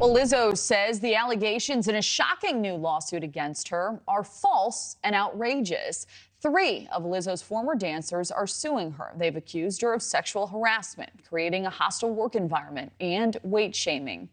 Well, Lizzo says the allegations in a shocking new lawsuit against her are false and outrageous. 3 of Lizzo's former dancers are suing her. They've accused her of sexual harassment, creating a hostile work environment, and weight shaming.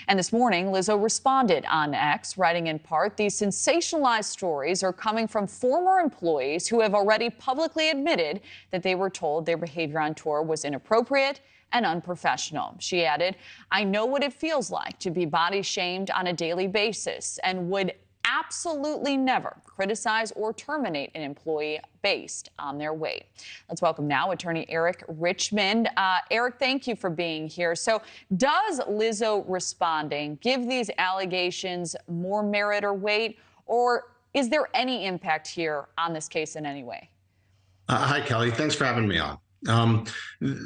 And this morning, Lizzo responded on X, writing in part, "These sensationalized stories are coming from former employees who have already publicly admitted that they were told their behavior on tour was inappropriate and unprofessional." She added, "I know what it feels like to be body shamed on a daily basis and would absolutely never criticize or terminate an employee based on their weight." Let's welcome now attorney Eric Richman. Eric, thank you for being here. So does Lizzo responding give these allegations more merit or weight, or is there any impact here on this case in any way? Hi, Kelly. Thanks for having me on.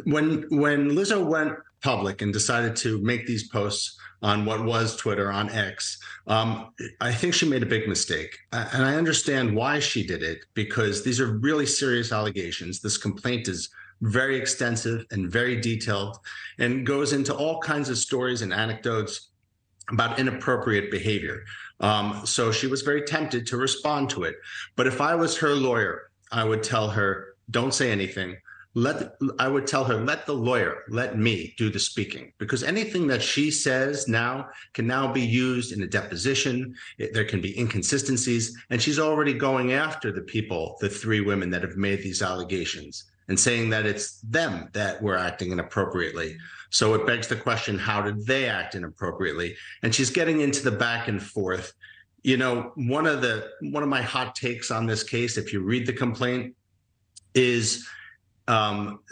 When Lizzo went public and decided to make these posts on what was Twitter, on X, I think she made a big mistake. And I understand why she did it, because these are really serious allegations. This complaint is very extensive and very detailed and goes into all kinds of stories and anecdotes about inappropriate behavior. So she was very tempted to respond to it. But if I was her lawyer, I would tell her, don't say anything. I would tell her, let the lawyer, let me do the speaking, because anything that she says now can now be used in a deposition. There can be inconsistencies, and she's already going after the people, the 3 women that have made these allegations, and saying that it's them that were acting inappropriately. So it begs the question, how did they act inappropriately? And she's getting into the back and forth. You know, one of my hot takes on this case, if you read the complaint, is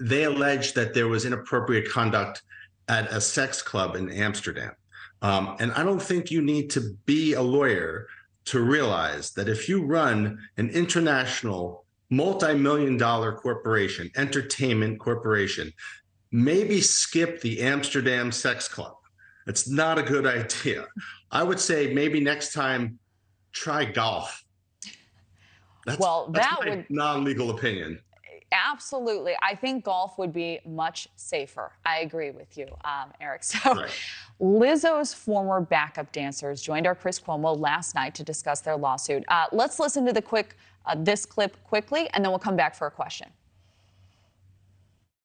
they allege that there was inappropriate conduct at a sex club in Amsterdam. And I don't think you need to be a lawyer to realize that if you run an international multi-million-dollar corporation, entertainment corporation, maybe skip the Amsterdam sex club. It's not a good idea. I would say maybe next time, try golf. That's my non-legal opinion. Absolutely. I think golf would be much safer. I agree with you, Eric. So Right. Lizzo's former backup dancers joined our Chris Cuomo last night to discuss their lawsuit. Let's listen to this clip quickly, and then we'll come back for a question.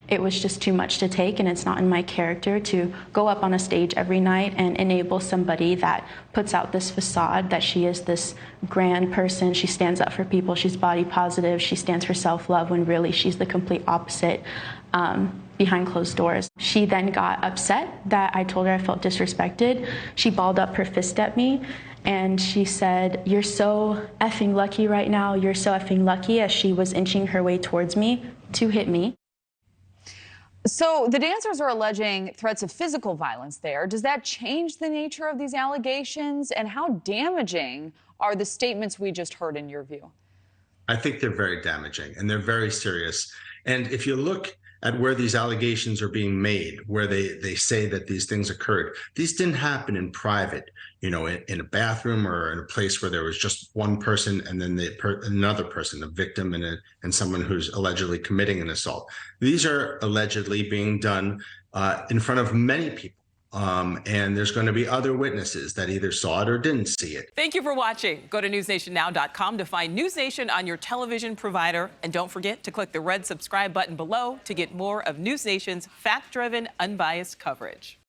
It was just too much to take, and it's not in my character to go up on a stage every night and enable somebody that puts out this facade that she is this grand person. She stands up for people. She's body positive. She stands for self-love, when really she's the complete opposite behind closed doors. She then got upset that I told her I felt disrespected. She balled up her fist at me, and she said, "You're so effing lucky right now. You're so effing lucky," as she was inching her way towards me to hit me. So the dancers are alleging threats of physical violence there. Does that change the nature of these allegations? And how damaging are the statements we just heard in your view? I think they're very damaging, and they're very serious. And if you look at where these allegations are being made, where they say that these things occurred, these didn't happen in private, you know, in a bathroom or in a place where there was just one person and then another person, a victim and someone who's allegedly committing an assault. These are allegedly being done in front of many people. And there's going to be other witnesses that either saw it or didn't see it. Thank you for watching. Go to newsnationnow.com to find News Nation on your television provider. And don't forget to click the red subscribe button below to get more of News Nation's fact-driven, unbiased coverage.